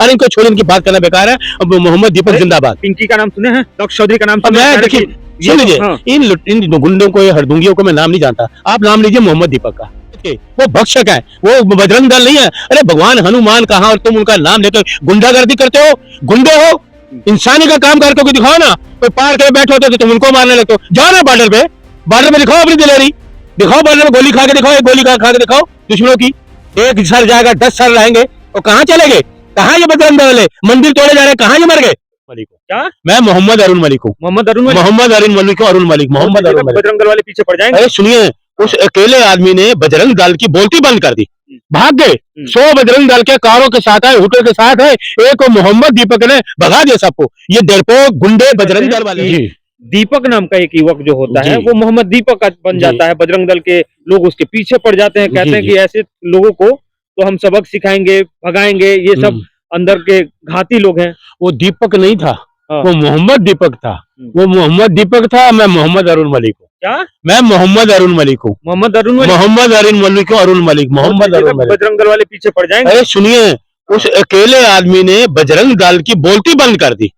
अरे इनको छोड़, इनकी बात करना बेकार है। अब मोहम्मद दीपक जिंदाबाद। पिंकी का नाम सुने हैं, दक्ष चौधरी का नाम सुने मैं हैं? देखिए, सुन लीजिए, हाँ। इन गुंडों को, हरदुंगियों को मैं नाम नहीं जानता, आप नाम लीजिए मोहम्मद दीपक का। वो भक्षक है, वो बजरंग दल नहीं है। अरे भगवान हनुमान कहाँ और तुम उनका नाम लेते हो, गुंडागर्दी करते हो, गुंडे हो। इंसानी का काम करके कोई दिखाओ ना, कोई पार के बैठे होते तो तुम उनको मारने लगते हो। जाओ ना बॉर्डर पे दिखाओ अपनी दिलेरी, दिखाओ बॉर्डर में गोली खा के दिखाओ, एक गोली खा के दिखाओ दुश्मनों की। एक सर जाएगा 10 साल रहेंगे, और कहाँ चले गए, कहाँ ये बजरंग दल वाले मंदिर तोड़े जा रहे हैं, कहाँ ये मर गए? मलिक क्या? मैं मोहम्मद अरुण मलिक हूँ। मोहम्मद अरुण मलिक? मोहम्मद अरुण मलिक, अरुण मलिक, मोहम्मद अरुण मलिक। बजरंग दल वाले पीछे पड़ जाएंगे? अरे सुनिए, उस अकेले आदमी ने बजरंग दल की बोलती बंद कर दी, भाग गए। 100 बजरंग दल के कारों के साथ है, हुटों के साथ है, एक मोहम्मद दीपक ने भगा दिया सबको। ये डरपोक गुंडे बजरंग दल वाले। दीपक नाम का एक युवक जो होता है वो मोहम्मद दीपक बन जाता है, बजरंग दल के लोग उसके पीछे पड़ जाते हैं, कहते हैं कि ऐसे लोगों को तो हम सबक सिखाएंगे, भगाएंगे, ये सब अंदर के घाती लोग हैं। वो दीपक नहीं था, वो मोहम्मद दीपक था, वो मोहम्मद दीपक था। मैं मोहम्मद अरुण मलिक हूँ। क्या? मैं मोहम्मद अरुण मलिक हूँ। मोहम्मद अरुण मलिक? मोहम्मद अरुण मलिक, अरुण मलिक, मोहम्मद अरुण मलिक। बजरंग दल वाले पीछे पड़ जाएंगे? अरे सुनिए, उस अकेले आदमी ने बजरंग दल की बोलती बंद कर दी,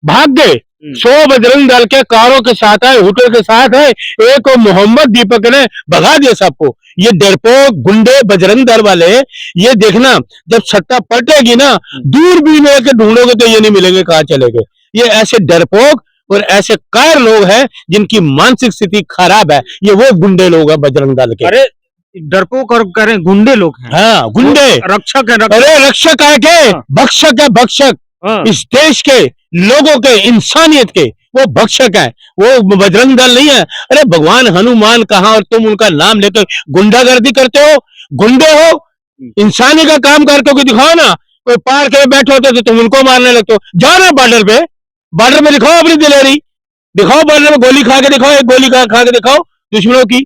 भाग गए। 100 बजरंग दल के कारों के साथ है, हुटों के साथ है, एक मोहम्मद दीपक ने भगा दिया सबको। ये डरपोक गुंडे बजरंग दल वाले, ये देखना जब सत्ता पलटेगी ना, दूरबीन लेके ढूंढोगे तो ये नहीं मिलेंगे, कहाँ चले गए। ये ऐसे डरपोक और ऐसे कायर लोग हैं जिनकी मानसिक स्थिति खराब है, ये वो गुंडे लोग हैं बजरंग दल के। अरे डरपोक और करें गुंडे लोग हैं। हाँ, गुंडे रक्षक है, अरे रक्षक है के, भक्षक है, भक्षक। इस देश के लोगों के, इंसानियत के वो भक्षक है, वो बजरंग दल नहीं है। अरे भगवान हनुमान कहाँ और तुम उनका नाम लेते हो, गुंडागर्दी करते हो, गुंडे हो। इंसानी का काम करके कोई दिखाओ ना, कोई पार के बैठे होते तो तुम उनको मारने लगते हो। जाओ ना बॉर्डर पे दिखाओ अपनी दिलेरी, दिखाओ बॉर्डर में गोली खा के दिखाओ, एक गोली खा के दिखाओ दुश्मनों की।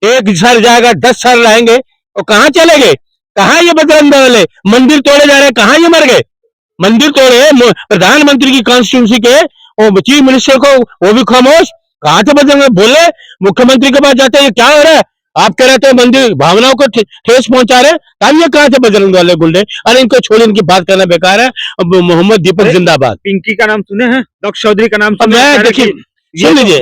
एक सर जाएगा 10 साल रहेंगे, और कहाँ चले गए, कहाँ ये बजरंग दल वाले मंदिर तोड़े जा रहे हैं, कहाँ ये मर गए? मंदिर तोड़े प्रधानमंत्री की कॉन्स्टिट्यूंसी के, और चीफ मिनिस्टर को वो भी खामोश, कहाँ से बजरंग बोले? मुख्यमंत्री के पास जाते हैं, ये क्या हो रहा है? आप कह रहे थे मंदिर भावनाओं को ठेस पहुंचा रहे हैं, तब ये कहाँ से बजरंग वाले गुंडे? अरे इनको छोड़, इनकी बात करना बेकार है। अब मोहम्मद दीपक जिंदाबाद। पिंकी का नाम सुने हैं, दक्ष चौधरी का नाम सुने हैं? मैं देखिए, सुन लीजिए,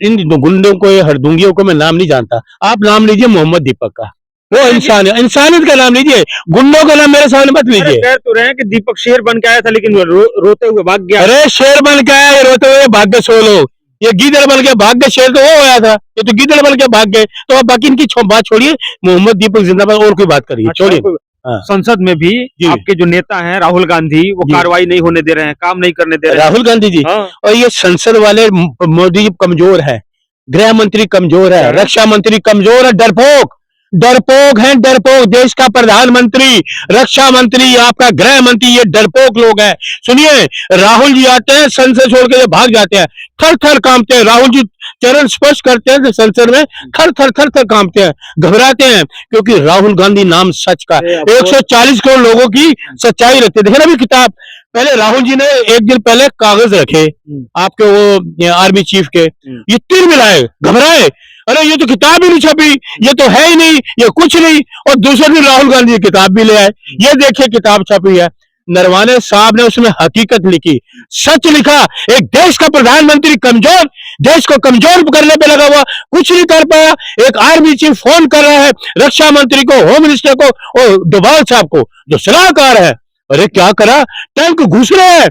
इन गुंडों को, हरदुंगियों को मैं नाम नहीं जानता, आप नाम लीजिए मोहम्मद दीपक का। वो इंसान है, इंसानियत का नाम लीजिए, गुंडों का नाम मेरे सामने मत लीजिए। कह तो रहे हैं कि दीपक शेर बन के आया था, लेकिन वो रोते हुए भाग गया। अरे शेर बन के आया, रोते हुए भाग गए 100 लोग। ये गीदड़ बन के भाग गए, शेर तो वो आया था, ये तो गीदड़ बन के भाग गए। तो अब बाकी इनकी बात छोड़िए, मोहम्मद दीपक जिंदाबाद, और कोई बात करिए, छोड़िए। संसद में भी आपके जो नेता हैं राहुल गांधी, वो कार्रवाई नहीं होने दे रहे हैं, काम नहीं करने दे रहे हैं। राहुल गांधी जी, और ये संसद वाले मोदी जी कमजोर है, गृह मंत्री कमजोर है, रक्षा मंत्री कमजोर है, डरपोक डरपोक हैं, डरपोक। देश का प्रधानमंत्री, रक्षा मंत्री, आपका गृह मंत्री, ये डरपोक लोग हैं। सुनिए, राहुल जी आते हैं, संसद छोड़ के भाग जाते हैं, थर थर कांपते हैं। राहुल जी चरण स्पर्श करते हैं संसद में, थर थर कांपते हैं, घबराते हैं, क्योंकि राहुल गांधी नाम सच का, 140 करोड़ लोगों की सच्चाई रखते हैं। देखिए ना, भी किताब पहले राहुल जी ने एक दिन पहले कागज रखे आपके वो आर्मी चीफ के, ये तीर मिलाए, घबराए, अरे ये तो किताब ही नहीं छपी, ये तो है ही नहीं, ये कुछ नहीं। और दूसरे दिन राहुल गांधी किताब भी ले आए, ये देखिए किताब छपी है। नरवाने साहब ने उसमें हकीकत लिखी, सच लिखा। एक देश का प्रधानमंत्री कमजोर, देश को कमजोर करने पे लगा हुआ, कुछ नहीं कर पाया। एक आर्मी चीफ फोन कर रहा है रक्षा मंत्री को, होम मिनिस्टर को और डोभाल साहब को जो सलाहकार है, अरे क्या करा, टैंक घुस रहे हैं।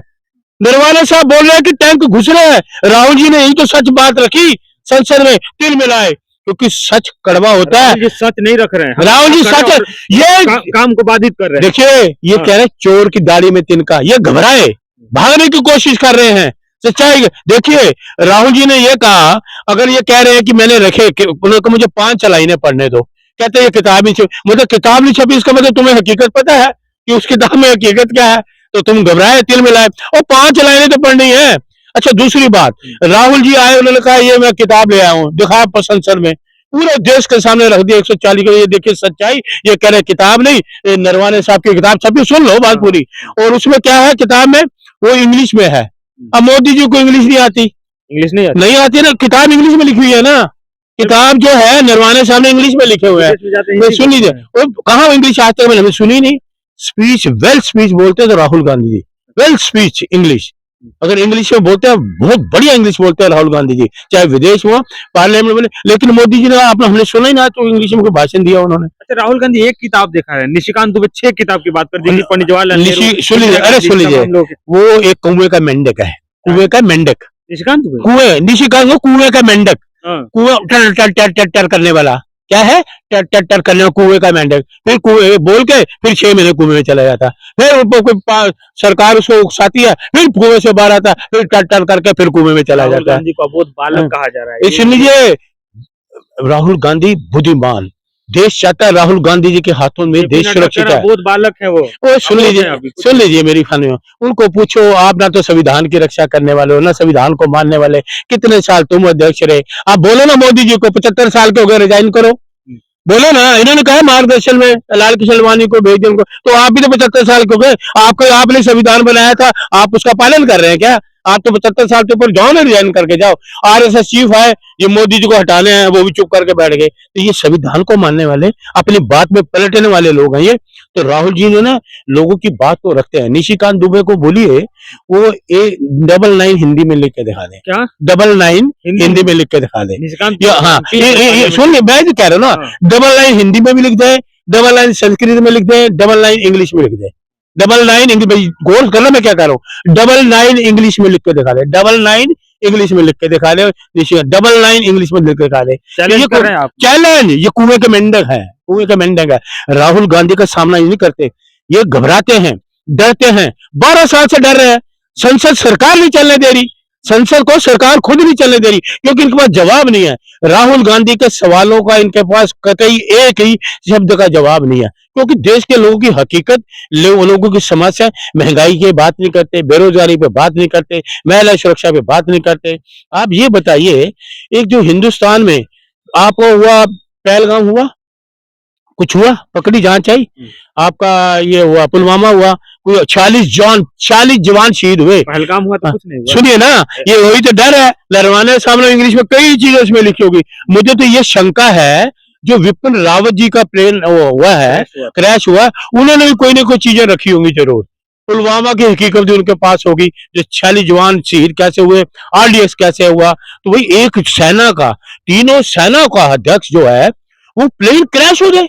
नरवाने साहब बोल रहे हैं कि टैंक घुस रहे हैं। राहुल जी ने यही तो सच बात रखी, संसद में तिल मिलाए, क्योंकि सच कड़वा होता है। ये सच नहीं रख रहे हैं, राहुल जी सच ये काम को बाधित कर रहे हैं। देखिए, ये कह रहे चोर की दाढ़ी में तिनका, ये घबराए, भागने की कोशिश कर रहे हैं। सच्चाई देखिए, राहुल जी ने ये कहा, अगर ये कह रहे हैं कि मैंने रखे, मुझे 5 लाइनें पढ़ने दो, कहते ये किताब ही मतलब किताब नहीं छपी, इसका मतलब तुम्हें हकीकत पता है कि उस किताब में हकीकत क्या है, तो तुम घबराए, तिल मिलाए, और 5 लाइनें तो पढ़नी है। अच्छा, दूसरी बात, राहुल जी आए, उन्होंने कहा ये मैं किताब ले आया हूँ, दिखा संसद में, पूरे देश के सामने रख दिया 140 को, ये देखिए सच्चाई। ये कह रहे किताब नहीं, नरवाने साहब की किताब छपी, सुन लो बात पूरी। और उसमें क्या है किताब में, वो इंग्लिश में है। अब मोदी जी को इंग्लिश नहीं आती, नहीं आती ना, किताब इंग्लिश में लिखी हुई है ना, किताब जो है नरवाने साहब ने इंग्लिश में लिखे हुए हैं। सुन लीजिए, कहाँ इंग्लिश आज तक मैंने सुनी नहीं, स्पीच वेल स्पीच बोलते हैं तो Rahul Gandhi ji, well speech English, अगर इंग्लिश में बोलते हैं बहुत बढ़िया इंग्लिश बोलते हैं राहुल गांधी जी, चाहे विदेश में पार्लियामेंट में। लेकिन मोदी जी ने आपने हमने सुना ही ना, तो इंग्लिश में कोई भाषण दिया उन्होंने। अच्छा, राहुल गांधी एक किताब देखा है, निशिकांत दुबे 6 किताब की बात कर दी, पंडित जवाहरलाल नेहरू। सुन लीजिए, अरे सुन लीजिए, वो एक कुएं का मेंढक है, कुएं का मेंढक, निशिकांत दुबे, कुएं, निशिकांत कुएं का मेंढक, कुएं टर टर टर टर टर करने वाला, क्या है, टर टर टर करने वाला कुएं का मेंढक। फिर कुएं बोल के फिर 6 महीने कुएं में चला जाता, फिर ऊपर सरकार उसको उकसाती है, फिर कुएं से बाहर आता, फिर टर टर करके फिर कुएं में चला जाता है। गांधी को बहुत बालक कहा जा रहा है। इसलिए राहुल गांधी बुद्धिमान, देश चाहता है राहुल गांधी जी के हाथों में देश सुरक्षित है। बहुत बालक है वो। सुन लीजिए मेरी खानियों, उनको पूछो, आप ना तो संविधान की रक्षा करने वाले हो, ना संविधान को मानने वाले। कितने साल तुम अध्यक्ष रहे, आप बोलो ना मोदी जी को 75 साल के हो गए, रिजाइन करो, बोलो ना। इन्होंने कहा मार्गदर्शन में लाल कृष्ण आडवाणी को भेज दो उनको, तो आप भी तो 75 साल के हो गए, आपको, आपने संविधान बनाया था, आप उसका पालन कर रहे हैं क्या? आप तो 75 साल के ऊपर जाओ ना, रिजाइन करके जाओ। आरएसएस चीफ है, ये मोदी जी को हटाने हैं, वो भी चुप करके बैठ गए। तो ये संविधान को मानने वाले, अपनी बात में पलटने वाले लोग हैं ये। तो राहुल जी ने ना लोगों की बात तो रखते हैं। निशिकांत दुबे को बोलिए वो 99 हिंदी में लिख के दिखा दे, क्या 99 हिंदी में लिख के दिखा दे। हाँ, सुनिए, मैं जो कह रहा हूँ ना, 99 हिंदी में भी लिख दे, 99 संस्कृत में लिख दे, 99 इंग्लिश में लिख दे, 99 इंग्लिश, गौर करना मैं क्या कह रहा हूँ, 99 इंग्लिश में लिख के दिखा दे, 99 इंग्लिश में लिख के दिखा दे, 99 इंग्लिश में लिख के दिखा दे। चैलेंज कर रहे हैं आप। चैलेंज, ये कुएं के मेंढक है, कुएं के मेंढक है। राहुल गांधी का सामना ये नहीं करते, ये घबराते हैं, डरते हैं, 12 साल से डर रहे हैं। संसद सरकार नहीं चलने दे रही, संसद को सरकार खुद नहीं चलने दे रही, क्योंकि इनके पास जवाब नहीं है। राहुल गांधी के सवालों का इनके पास कतई एक ही शब्द का जवाब नहीं है, क्योंकि देश के लोगों की हकीकत, लोगों की समस्या, महंगाई की बात नहीं करते, बेरोजगारी पे बात नहीं करते, महिला सुरक्षा पे बात नहीं करते। आप ये बताइए, एक जो हिंदुस्तान में आपको हुआ, पहलगाम हुआ, कुछ हुआ, पकड़ी जांच आई, आपका ये हुआ पुलवामा हुआ, कोई 40 जवान शहीद हुए, पहलगाम हुआ तो कुछ नहीं हुआ। सुनिए ना, ये वही तो डर है, लड़वाने सामने इंग्लिश में कई चीजें उसमें लिखी होगी। मुझे तो ये शंका है, जो विपिन रावत जी का प्लेन हुआ है, क्रैश हुआ, उन्होंने भी कोई ना कोई चीजें रखी होंगी जरूर। पुलवामा की हकीकत भी उनके पास होगी, जो 40 जवान शहीद कैसे हुए, आरडीएक्स कैसे हुआ। तो वही एक सेना का, तीनों सेना का अध्यक्ष जो है, वो प्लेन क्रैश हो गए,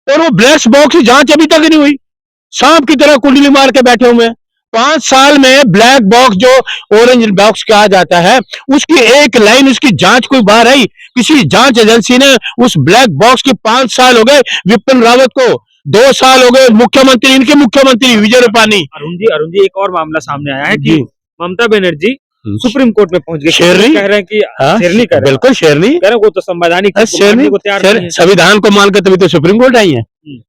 और वो ब्लैक बॉक्स की जांच अभी तक नहीं हुई, सांप की तरह कुंडली मार के बैठे हुए हैं। 5 साल में ब्लैक बॉक्स, जो ऑरेंज बॉक्स कहा जाता है, उसकी एक लाइन, उसकी जांच कोई बाहर आई, किसी जांच एजेंसी ने उस ब्लैक बॉक्स की 5 साल हो गए विपिन रावत को, 2 साल हो गए मुख्यमंत्री, इनके मुख्यमंत्री विजय रूपानी। अरुण जी, एक और मामला सामने आया है कि ममता बनर्जी सुप्रीम कोर्ट में पहुंच गए, शेरनी कह रहे हैं कि शेरनी कह रहे हैं, बिल्कुल शेरनी कह रहे हैं, वो तो संवैधानिक को तैयार नहीं है। संविधान को मान के तभी तो सुप्रीम कोर्ट आई है,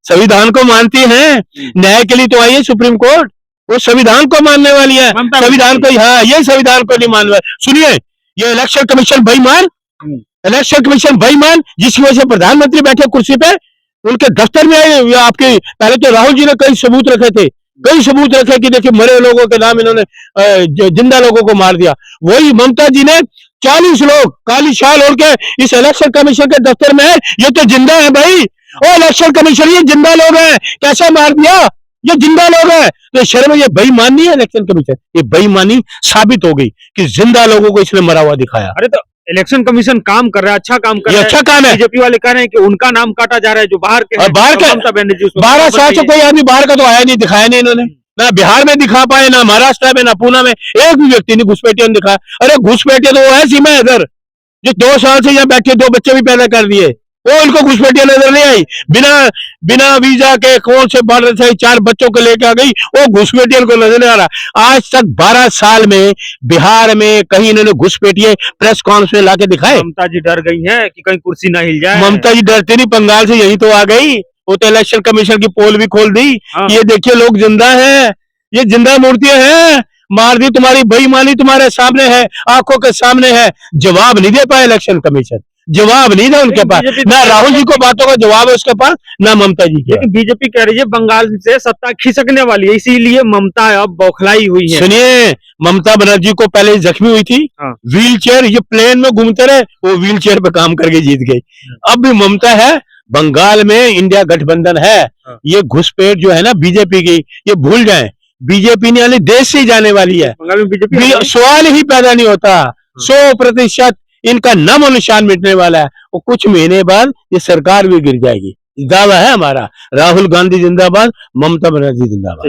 संविधान को मानती है, न्याय के लिए तो आई है सुप्रीम कोर्ट, वो संविधान को मानने वाली है, संविधान को, हाँ, ये संविधान को नहीं मानने वाली। सुनिए, ये इलेक्शन कमीशन बेईमान, इलेक्शन कमीशन बेईमान, जिसकी वजह से प्रधानमंत्री बैठे कुर्सी पे, उनके दफ्तर में आए आपके, पहले तो राहुल जी ने कई सबूत रखे थे, कई सबूत रखे कि देखिए मरे लोगों के नाम इन्होंने जिंदा लोगों को मार दिया। वही ममता जी ने 40 लोग काली शाल ओढ़ के इस इलेक्शन कमीशन के दफ्तर में है, ये तो जिंदा है भाई, ओ इलेक्शन कमीशन, ये जिंदा लोग हैं, कैसे मार दिया, ये जिंदा लोग हैं। तो शर्म, ये बेईमानी है इलेक्शन कमीशन, ये बेईमानी साबित हो गई कि जिंदा लोगों को इसने मरा हुआ दिखाया। अरे तो इलेक्शन कमीशन काम कर रहा है, अच्छा काम कर रहा है, अच्छा काम है। बीजेपी वाले कह रहे हैं कि उनका नाम काटा जा रहा है, जो बाहर के, और बाहर के, ममता बनर्जी 12 साल से कोई आदमी बाहर का तो आया नहीं, दिखाया नहीं इन्होंने, ना बिहार में दिखा पाए, ना महाराष्ट्र में, ना पूना में, एक भी व्यक्ति ने घुसपैठियों ने दिखाया। अरे घुसपैठिया तो वो है सीमा इधर, जो 2 साल से यहाँ बैठे, 2 बच्चे भी पैदा कर दिए, वो उनको घुसपैठिया नजर नहीं आई, बिना वीजा के कौन से बॉर्डर से 4 बच्चों को लेकर आ गई, वो घुसपैठिया को नजर नहीं आ रहा। आज तक 12 साल में बिहार में कहीं इन्होंने घुसपैठिए प्रेस कॉन्फ्रेंस में लाके दिखाए? ममता जी डर गई है कि कहीं कुर्सी ना हिल जाए। ममता जी डरती नहीं, बंगाल से यही तो आ गई, वो तो इलेक्शन कमीशन की पोल भी खोल दी, ये देखिए लोग जिंदा है, ये जिंदा मूर्तियां हैं, मार दी, तुम्हारी बेईमानी तुम्हारे सामने है, आंखों के सामने है। जवाब नहीं दे पाए इलेक्शन कमीशन, जवाब नहीं था उनके पास, ना राहुल जी को बातों का जवाब है उसके पास, ना ममता जी के। लेकिन बीजेपी कह रही है बंगाल से सत्ता खिसकने वाली है, इसीलिए ममता अब बौखलाई हुई है। सुनिए, ममता बनर्जी को पहले जख्मी हुई थी, व्हील चेयर, ये प्लेन में घूमते रहे, वो व्हील चेयर पे काम करके जीत गई। अब भी ममता है, बंगाल में इंडिया गठबंधन है, हाँ। ये घुसपैठ जो है ना बीजेपी की, ये भूल जाएं। बीजेपी ने देश से ही जाने वाली है, बंगाल में बीजेपी सवाल ही पैदा नहीं होता। 100% इनका नामो निशान मिटने वाला है, और कुछ महीने बाद ये सरकार भी गिर जाएगी। दावा है हमारा। राहुल गांधी जिंदाबाद, ममता बनर्जी जिंदाबाद।